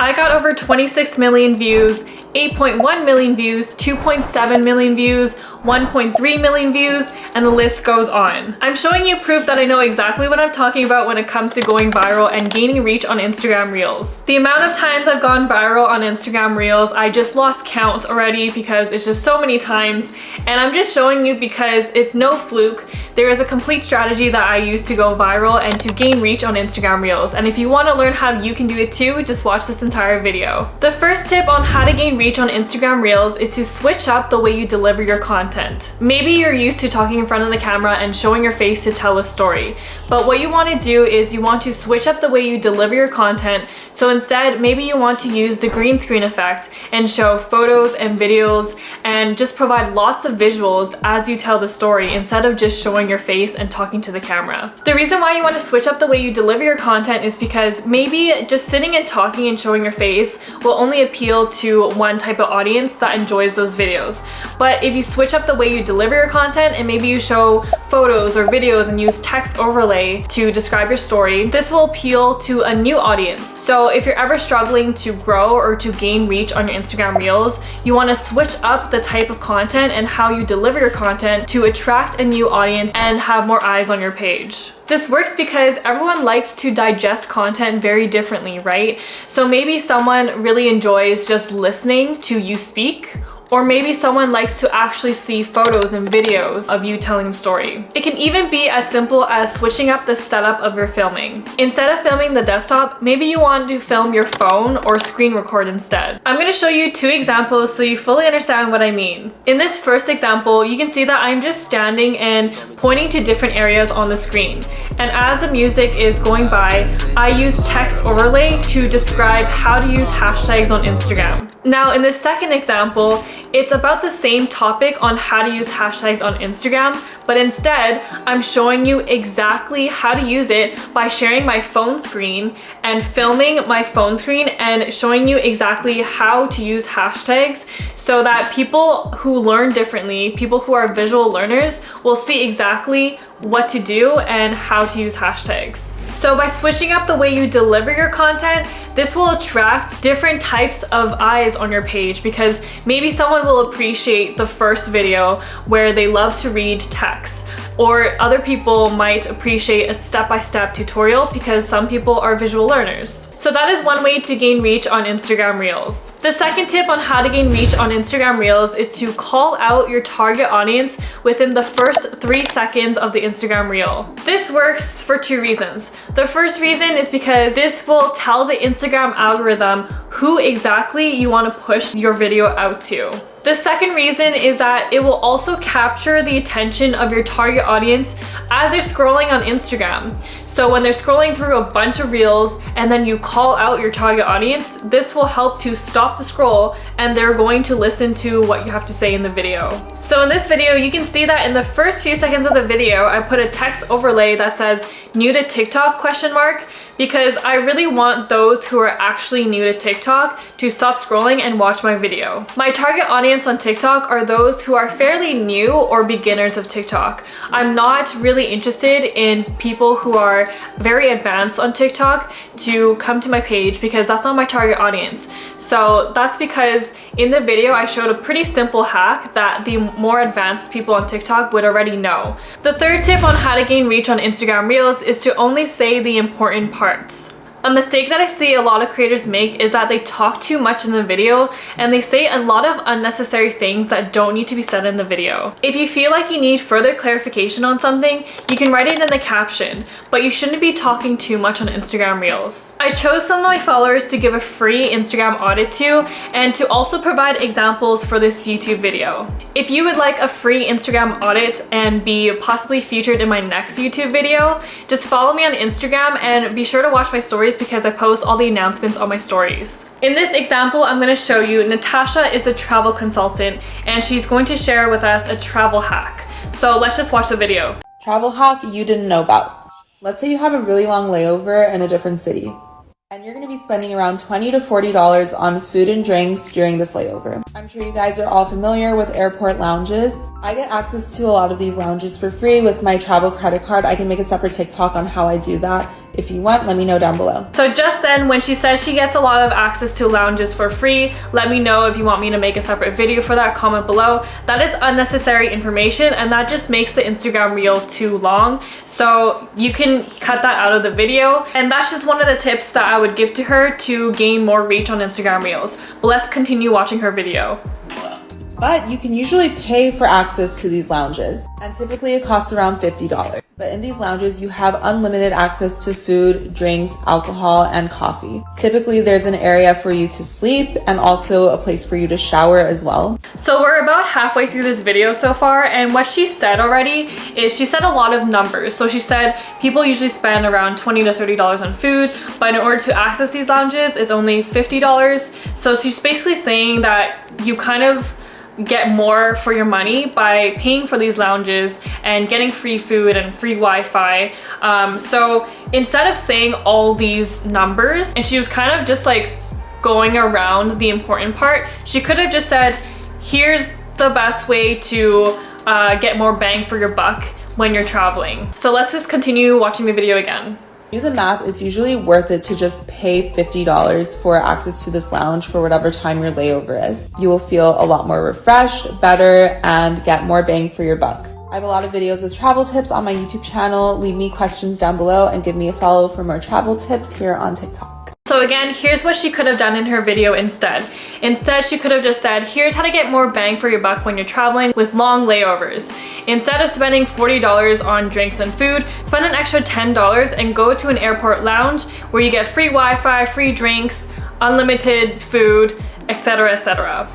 I got over 26 million views, 8.1 million views, 2.7 million views, 1.3 million views, and the list goes on. I'm showing you proof that I know exactly what I'm talking about when it comes to going viral and gaining reach on Instagram Reels. The amount of times I've gone viral on Instagram Reels, I just lost count already because it's just so many times, and I'm just showing you because it's no fluke. There is a complete strategy that I use to go viral and to gain reach on Instagram Reels, and if you want to learn how you can do it too, just watch this entire video. The first tip on how to gain reach on Instagram Reels is to switch up the way you deliver your content. Maybe you're used to talking in front of the camera and showing your face to tell a story, but what you want to do is you want to switch up the way you deliver your content. So instead, maybe you want to use the green screen effect and show photos and videos and just provide lots of visuals as you tell the story instead of just showing your face and talking to the camera. The reason why you want to switch up the way you deliver your content is because maybe just sitting and talking and showing your face will only appeal to one type of audience that enjoys those videos. But if you switch up the way you deliver your content and maybe you show photos or videos and use text overlay to describe your story, this will appeal to a new audience. So if you're ever struggling to grow or to gain reach on your Instagram Reels, you want to switch up the type of content and how you deliver your content to attract a new audience and have more eyes on your page. This works because everyone likes to digest content very differently, right? So maybe someone really enjoys just listening to you speak, or maybe someone likes to actually see photos and videos of you telling the story. It can even be as simple as switching up the setup of your filming. Instead of filming the desktop, maybe you want to film your phone or screen record instead. I'm going to show you two examples so you fully understand what I mean. In this first example, you can see that I'm just standing and pointing to different areas on the screen. And as the music is going by, I use text overlay to describe how to use hashtags on Instagram. Now, in this second example, it's about the same topic on how to use hashtags on Instagram, but instead, I'm showing you exactly how to use it by sharing my phone screen and filming my phone screen and showing you exactly how to use hashtags so that people who learn differently, people who are visual learners, will see exactly what to do and how to use hashtags. So by switching up the way you deliver your content, this will attract different types of eyes on your page because maybe someone will appreciate the first video where they love to read text, or other people might appreciate a step-by-step tutorial because some people are visual learners. So that is one way to gain reach on Instagram Reels. The second tip on how to gain reach on Instagram Reels is to call out your target audience within the first 3 seconds of the Instagram Reel. This works for two reasons. The first reason is because this will tell the Instagram algorithm who exactly you want to push your video out to. The second reason is that it will also capture the attention of your target audience as they're scrolling on Instagram. So when they're scrolling through a bunch of reels and then you call out your target audience, this will help to stop the scroll and they're going to listen to what you have to say in the video. So in this video, you can see that in the first few seconds of the video, I put a text overlay that says new to TikTok ? Because I really want those who are actually new to TikTok to stop scrolling and watch my video. My target audience on TikTok are those who are fairly new or beginners of TikTok. I'm not really interested in people who are very advanced on TikTok to come to my page because that's not my target audience. So that's because in the video I showed a pretty simple hack that the more advanced people on TikTok would already know. The third tip on how to gain reach on Instagram Reels is to only say the important parts. A mistake that I see a lot of creators make is that they talk too much in the video and they say a lot of unnecessary things that don't need to be said in the video. If you feel like you need further clarification on something, you can write it in the caption, but you shouldn't be talking too much on Instagram Reels. I chose some of my followers to give a free Instagram audit to and to also provide examples for this YouTube video. If you would like a free Instagram audit and be possibly featured in my next YouTube video, just follow me on Instagram and be sure to watch my stories because I post all the announcements on my stories. In this example, I'm going to show you Natasha is a travel consultant and she's going to share with us a travel hack. So let's just watch the video. Travel hack you didn't know about. Let's say you have a really long layover in a different city and you're going to be spending around $20 to $40 on food and drinks during this layover. I'm sure you guys are all familiar with airport lounges. I get access to a lot of these lounges for free with my travel credit card. I can make a separate TikTok on how I do that. If you want, let me know down below. So just then, when she says she gets a lot of access to lounges for free, let me know if you want me to make a separate video for that. Comment below. That is unnecessary information, and that just makes the Instagram reel too long. So you can cut that out of the video. And that's just one of the tips that I would give to her to gain more reach on Instagram reels. But let's continue watching her video. But you can usually pay for access to these lounges, and typically it costs around $50. But in these lounges, you have unlimited access to food, drinks, alcohol, and coffee. Typically, there's an area for you to sleep and also a place for you to shower as well. So we're about halfway through this video so far, and what she said already is she said a lot of numbers. So she said people usually spend around $20 to $30 on food, but in order to access these lounges, it's only $50. So she's basically saying that you kind of get more for your money by paying for these lounges and getting free food and free Wi-Fi. So instead of saying all these numbers, and she was kind of just like going around the important part, she could have just said, here's the best way to get more bang for your buck when you're traveling. So let's just continue watching the video again. Do the math, it's usually worth it to just pay $50 for access to this lounge for whatever time your layover is. You will feel a lot more refreshed, better, and get more bang for your buck. I have a lot of videos with travel tips on my YouTube channel. Leave me questions down below and give me a follow for more travel tips here on TikTok. So again, here's what she could have done in her video instead. Instead, she could have just said, here's how to get more bang for your buck when you're traveling with long layovers. Instead of spending $40 on drinks and food, spend an extra $10 and go to an airport lounge where you get free Wi-Fi, free drinks, unlimited food, etc., etc.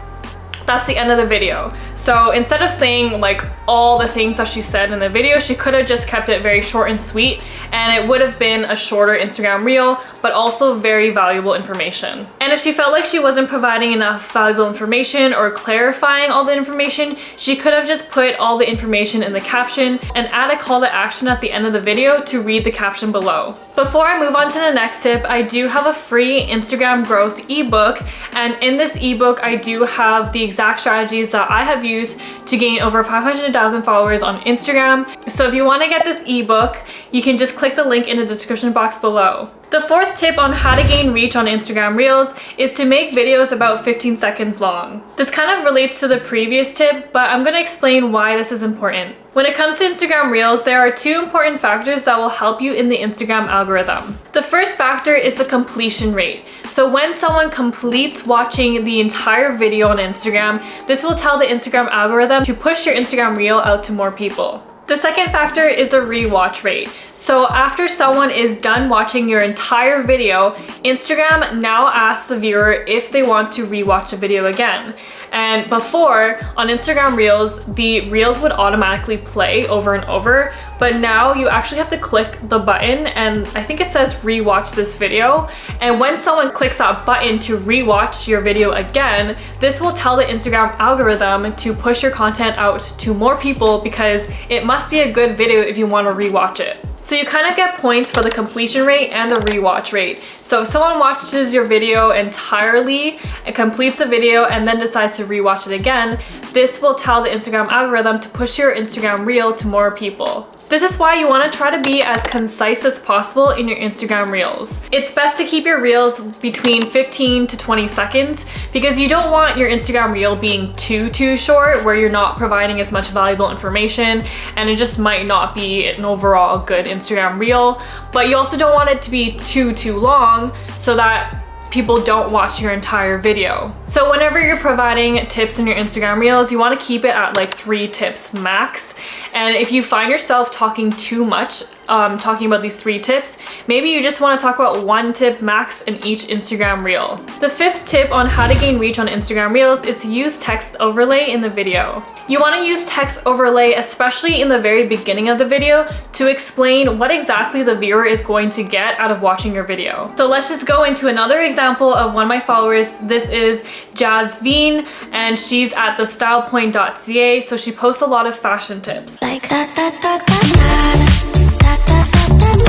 That's the end of the video. So instead of saying like all the things that she said in the video, she could have just kept it very short and sweet, and it would have been a shorter Instagram reel, but also very valuable information. And if she felt like she wasn't providing enough valuable information or clarifying all the information, she could have just put all the information in the caption and add a call to action at the end of the video to read the caption below. Before I move on to the next tip, I do have a free Instagram growth ebook, and in this ebook I do have the exact strategies that I have used to gain over 500,000 followers on Instagram. So if you want to get this ebook, you can just click the link in the description box below. The fourth tip on how to gain reach on Instagram Reels is to make videos about 15 seconds long. This kind of relates to the previous tip, but I'm going to explain why this is important. When it comes to Instagram Reels, there are two important factors that will help you in the Instagram algorithm. The first factor is the completion rate. So when someone completes watching the entire video on Instagram, this will tell the Instagram algorithm to push your Instagram Reel out to more people. The second factor is the rewatch rate. So after someone is done watching your entire video, Instagram now asks the viewer if they want to rewatch the video again. And before, on Instagram Reels, the Reels would automatically play over and over, but now you actually have to click the button, and I think it says rewatch this video. And when someone clicks that button to rewatch your video again, this will tell the Instagram algorithm to push your content out to more people because it must be a good video if you want to rewatch it. So you kind of get points for the completion rate and the rewatch rate. So if someone watches your video entirely and completes the video and then decides to rewatch it again, this will tell the Instagram algorithm to push your Instagram reel to more people. This is why you want to try to be as concise as possible in your Instagram Reels. It's best to keep your Reels between 15 to 20 seconds because you don't want your Instagram Reel being too short where you're not providing as much valuable information and it just might not be an overall good Instagram Reel. But you also don't want it to be too long so that people don't watch your entire video. So whenever you're providing tips in your Instagram Reels, you want to keep it at like 3 tips max. And if you find yourself talking too much, talking about these 3 tips, maybe you just want to talk about 1 tip max in each Instagram Reel. The 5th tip on how to gain reach on Instagram Reels is to use text overlay in the video. You want to use text overlay, especially in the very beginning of the video, to explain what exactly the viewer is going to get out of watching your video. So let's just go into another example of one of my followers. This is Jasveen, and she's at thestylepoint.ca, so she posts a lot of fashion tips. Like that, that, that, that, that, that, that, that, that,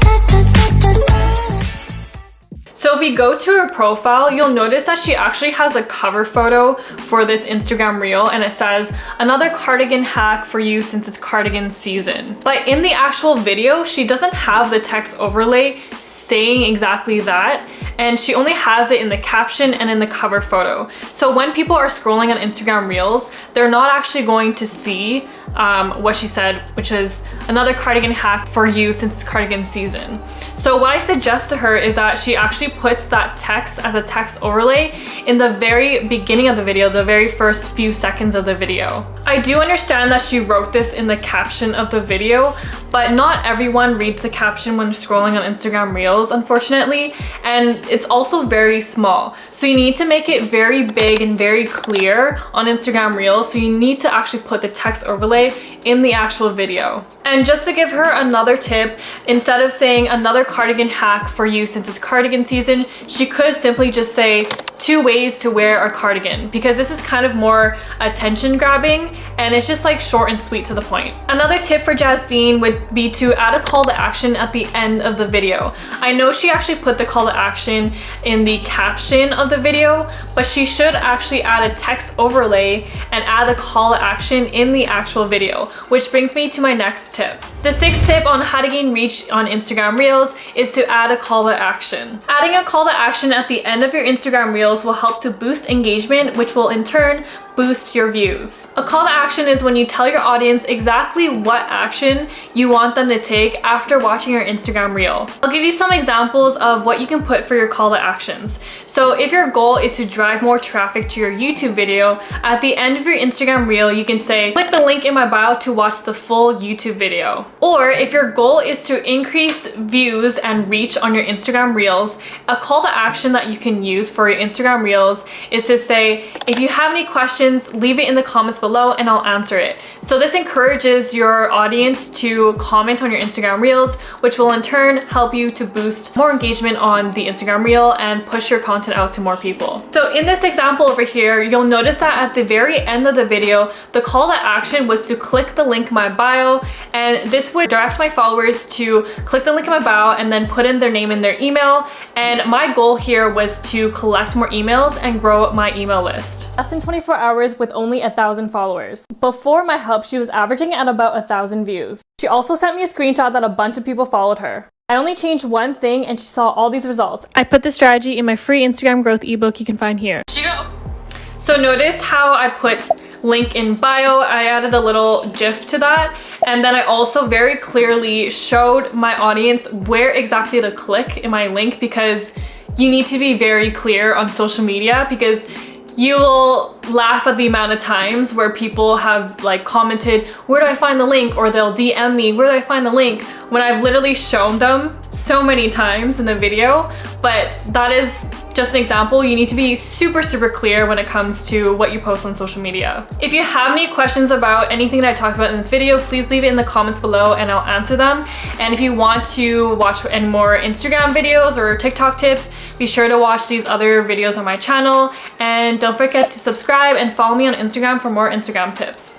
that, that, that, that. So if you go to her profile, you'll notice that she actually has a cover photo for this Instagram reel, and it says, another cardigan hack for you since it's cardigan season. But in the actual video, she doesn't have the text overlay saying exactly that, and she only has it in the caption and in the cover photo. So when people are scrolling on Instagram Reels, they're not actually going to see what she said, which is another cardigan hack for you since it's cardigan season. So what I suggest to her is that she actually puts that text as a text overlay in the very beginning of the video, the very first few seconds of the video. I do understand that she wrote this in the caption of the video, but not everyone reads the caption when scrolling on Instagram Reels, unfortunately, and it's also very small. So you need to make it very big and very clear on Instagram Reels, so you need to actually put the text overlay in the actual video. And just to give her another tip, instead of saying another cardigan hack for you since it's cardigan season, she could simply just say 2 ways to wear a cardigan, because this is kind of more attention grabbing and it's just like short and sweet to the point. Another tip for Jasmine would be to add a call to action at the end of the video. I know she actually put the call to action in the caption of the video, but she should actually add a text overlay and add the call to action in the actual video, which brings me to my next tip. The 6th tip on how to gain reach on Instagram Reels is to add a call to action. Adding a call to action at the end of your Instagram Reels will help to boost engagement, which will in turn boost your views. A call to action is when you tell your audience exactly what action you want them to take after watching your Instagram reel. I'll give you some examples of what you can put for your call to actions. So if your goal is to drive more traffic to your YouTube video, at the end of your Instagram reel, you can say, click the link in my bio to watch the full YouTube video. Or if your goal is to increase views and reach on your Instagram reels, a call to action that you can use for your Instagram reels is to say, if you have any questions, leave it in the comments below and I'll answer it. So this encourages your audience to comment on your Instagram reels, which will in turn help you to boost more engagement on the Instagram reel and push your content out to more people. So in this example over here, you'll notice that at the very end of the video, the call to action was to click the link in my bio, and this would direct my followers to click the link in my bio and then put in their name and their email. And my goal here was to collect more emails and grow my email list. Less than 24 hours with only 1,000 followers. Before my help, she was averaging at about 1,000 views. She also sent me a screenshot that a bunch of people followed her. I only changed one thing and she saw all these results. I put this strategy in my free Instagram growth ebook you can find here. So notice how I put link in bio, I added a little GIF to that, and then I also very clearly showed my audience where exactly to click in my link, because you need to be very clear on social media, because you will laugh at the amount of times where people have like commented, where do I find the link? Or they'll DM me, where do I find the link? When I've literally shown them so many times in the video. But that is just an example. You need to be super clear when it comes to what you post on social media. If you have any questions about anything that I talked about in this video, please leave it in the comments below and I'll answer them. And if you want to watch any more Instagram videos or TikTok tips, be sure to watch these other videos on my channel. And don't forget to subscribe and follow me on Instagram for more Instagram tips.